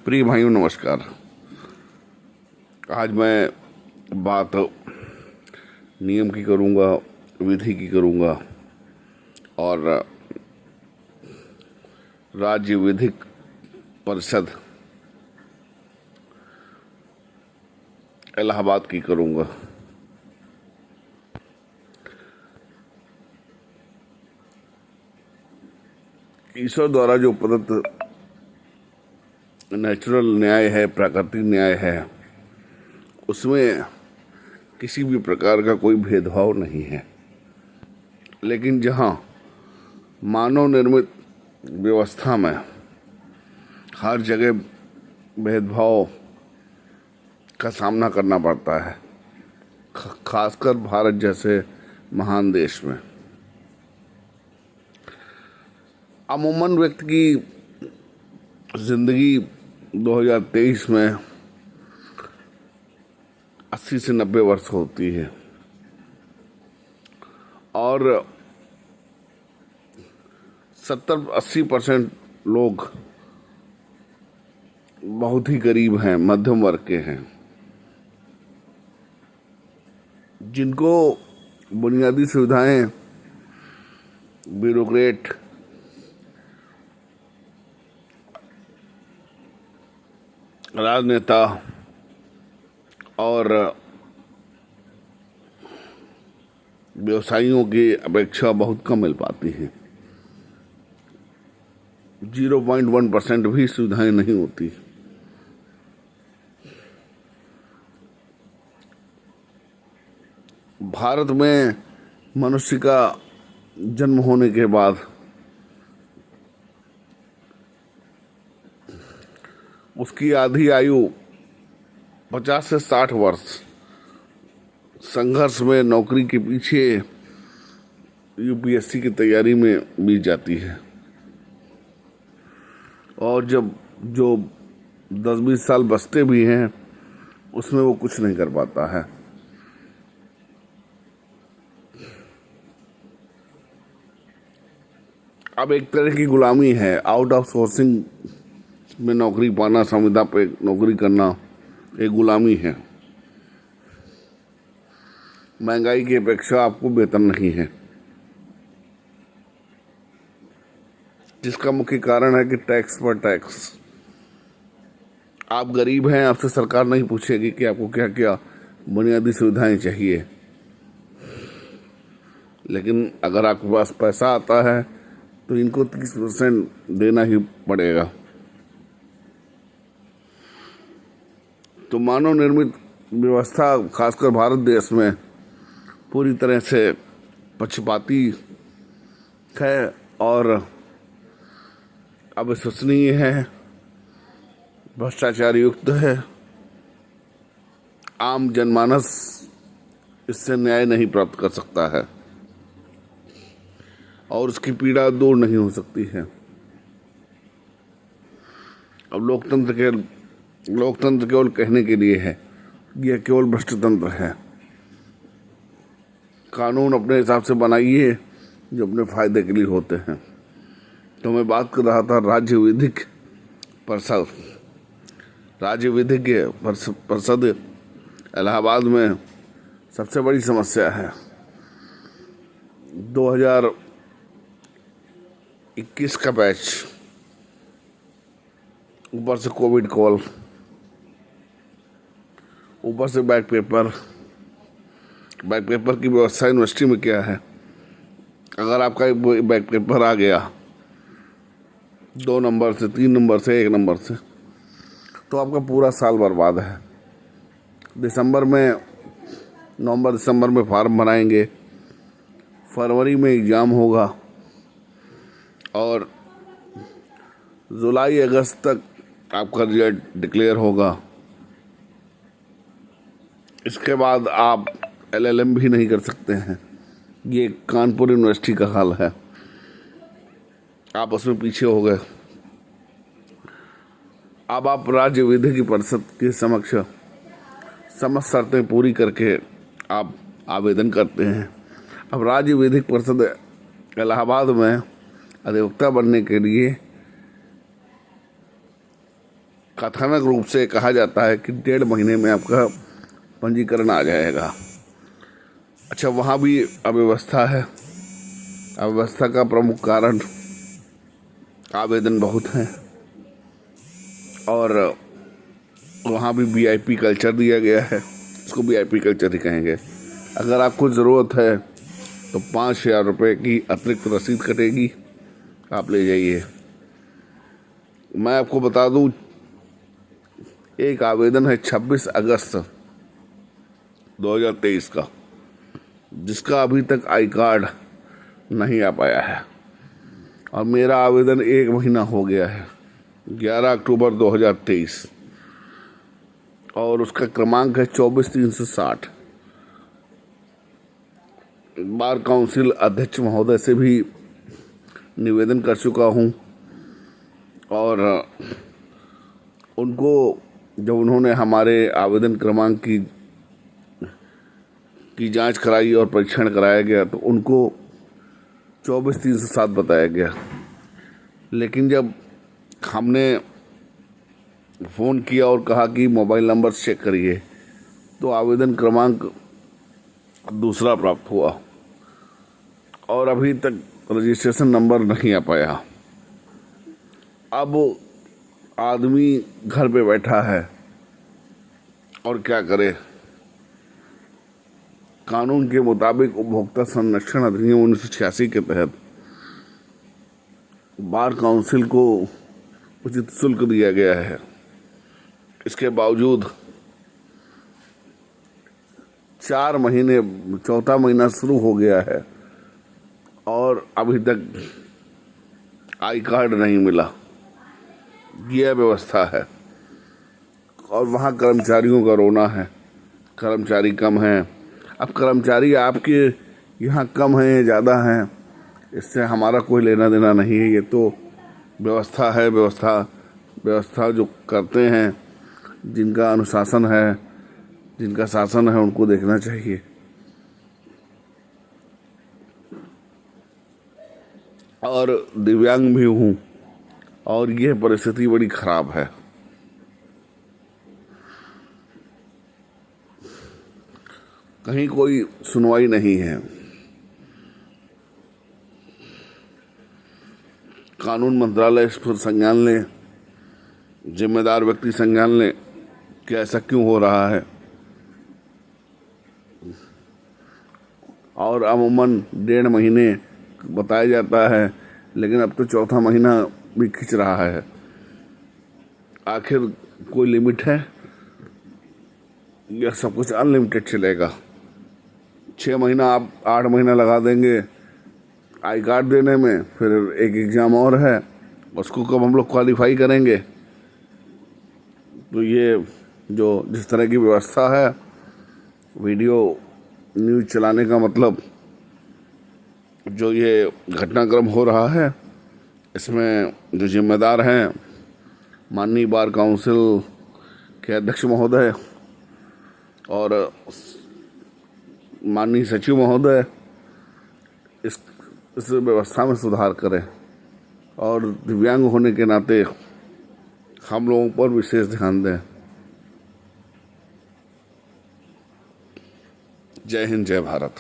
प्रिय भाइयों नमस्कार। आज मैं बात नियम की करूँगा, विधि की करूँगा और राज्य विधिक परिषद इलाहाबाद की करूँगा। ईश्वर द्वारा जो प्रदत्त नेचुरल न्याय है, प्राकृतिक न्याय है, उसमें किसी भी प्रकार का कोई भेदभाव नहीं है। लेकिन जहाँ मानव निर्मित व्यवस्था में हर जगह भेदभाव का सामना करना पड़ता है, खासकर भारत जैसे महान देश में। अमूमन व्यक्ति की जिंदगी 2023 में 80 से 90 वर्ष होती है और 70-80% लोग बहुत ही गरीब हैं, मध्यम वर्ग के हैं, जिनको बुनियादी सुविधाएं ब्यूरोक्रेट राजनेता और व्यवसायियों की अपेक्षा बहुत कम मिल पाती हैं। 0.1% भी सुविधाएं नहीं होती। भारत में मनुष्य का जन्म होने के बाद उसकी आधी आयु 50 से 60 वर्ष संघर्ष में, नौकरी के पीछे, यूपीएससी की तैयारी में बीत जाती है और जब जो 10-20 साल बचते भी हैं उसमें वो कुछ नहीं कर पाता है। अब एक तरह की गुलामी है। आउट ऑफ सोर्सिंग में नौकरी पाना, संविदा पे नौकरी करना एक गुलामी है। महंगाई की अपेक्षा आपको वेतन नहीं है, जिसका मुख्य कारण है कि टैक्स पर टैक्स। आप गरीब हैं, आपसे सरकार नहीं पूछेगी कि आपको क्या क्या बुनियादी सुविधाएं चाहिए, लेकिन अगर आपके पास पैसा आता है तो इनको 30% देना ही पड़ेगा। तो मानव निर्मित व्यवस्था खासकर भारत देश में पूरी तरह से पक्षपाती है और अविश्वसनीय है, भ्रष्टाचार युक्त है। आम जनमानस इससे न्याय नहीं प्राप्त कर सकता है और उसकी पीड़ा दूर नहीं हो सकती है। अब लोकतंत्र केवल कहने के लिए है, यह केवल भ्रष्ट तंत्र है। कानून अपने हिसाब से बनाइए जो अपने फायदे के लिए होते हैं। तो मैं बात कर रहा था राज्य विधिक परिषद। राज्य विधिक परिषद इलाहाबाद में सबसे बड़ी समस्या है। 2021 का बैच, ऊपर से कोविड कॉल, ऊपर से बैक पेपर की व्यवस्था यूनिवर्सिटी में क्या है। अगर आपका बैक पेपर आ गया 2 नंबर से, 3 नंबर से, 1 नंबर से, तो आपका पूरा साल बर्बाद है। नवंबर दिसंबर में फॉर्म बनाएंगे, फरवरी में एग्ज़ाम होगा और जुलाई अगस्त तक आपका रिजल्ट डिक्लेयर होगा। इसके बाद आप LLM भी नहीं कर सकते हैं। ये कानपुर यूनिवर्सिटी का हाल है। आप उसमें पीछे हो गए। अब आप राज्य विधिक परिषद के समक्ष समस्त शर्तें पूरी करके आप आवेदन करते हैं। अब राज्य विधिक परिषद इलाहाबाद में अधिवक्ता बनने के लिए कथानक रूप से कहा जाता है कि 1.5 महीने में आपका पंजीकरण आ जाएगा। अच्छा, वहाँ भी अव्यवस्था है। अव्यवस्था का प्रमुख कारण आवेदन बहुत हैं और वहाँ भी वीआईपी कल्चर दिया गया है। इसको वीआईपी कल्चर ही कहेंगे। अगर आपको ज़रूरत है तो 5,000 रुपये की अतिरिक्त रसीद कटेगी, आप ले जाइए। मैं आपको बता दूं, एक आवेदन है 26 अगस्त 2023 का, जिसका अभी तक आई कार्ड नहीं आ पाया है और मेरा आवेदन 1 महीना हो गया है, 11 अक्टूबर 2023, और उसका क्रमांक है 24,360। बार काउंसिल अध्यक्ष महोदय से भी निवेदन कर चुका हूं और उनको जब उन्होंने हमारे आवेदन क्रमांक की जांच कराई और परीक्षण कराया गया तो उनको 24,307 बताया गया। लेकिन जब हमने फ़ोन किया और कहा कि मोबाइल नंबर चेक करिए तो आवेदन क्रमांक दूसरा प्राप्त हुआ और अभी तक रजिस्ट्रेशन नंबर नहीं आ पाया। अब आदमी घर पे बैठा है और क्या करे। कानून के मुताबिक उपभोक्ता संरक्षण अधिनियम 1986 के तहत बार काउंसिल को उचित शुल्क दिया गया है। इसके बावजूद 4 महीने, चौथा महीना शुरू हो गया है और अभी तक आई कार्ड नहीं मिला। यह व्यवस्था है और वहाँ कर्मचारियों का रोना है, कर्मचारी कम हैं। अब कर्मचारी आपके यहाँ कम हैं, ज़्यादा हैं, इससे हमारा कोई लेना देना नहीं है। ये तो व्यवस्था है। व्यवस्था जो करते हैं, जिनका अनुशासन है, जिनका शासन है, उनको देखना चाहिए। और दिव्यांग भी हूँ और यह परिस्थिति बड़ी खराब है। कहीं कोई सुनवाई नहीं है। कानून मंत्रालय इस पर संज्ञान ले, जिम्मेदार व्यक्ति संज्ञान ले कि ऐसा क्यों हो रहा है। और अमूमन 1.5 महीने बताया जाता है, लेकिन अब तो चौथा महीना भी खिंच रहा है। आखिर कोई लिमिट है या सब कुछ अनलिमिटेड चलेगा? 6 महीना आप 8 महीना लगा देंगे आई कार्ड देने में, फिर एक एग्ज़ाम और है, उसको कब हम लोग क्वालिफाई करेंगे? तो ये जो जिस तरह की व्यवस्था है, वीडियो न्यूज़ चलाने का मतलब जो ये घटनाक्रम हो रहा है, इसमें जो जिम्मेदार हैं माननीय बार काउंसिल के अध्यक्ष महोदय और माननीय सचिव महोदय इस व्यवस्था में सुधार करें और दिव्यांग होने के नाते हम लोगों पर विशेष ध्यान दें। जय हिंद, जय भारत।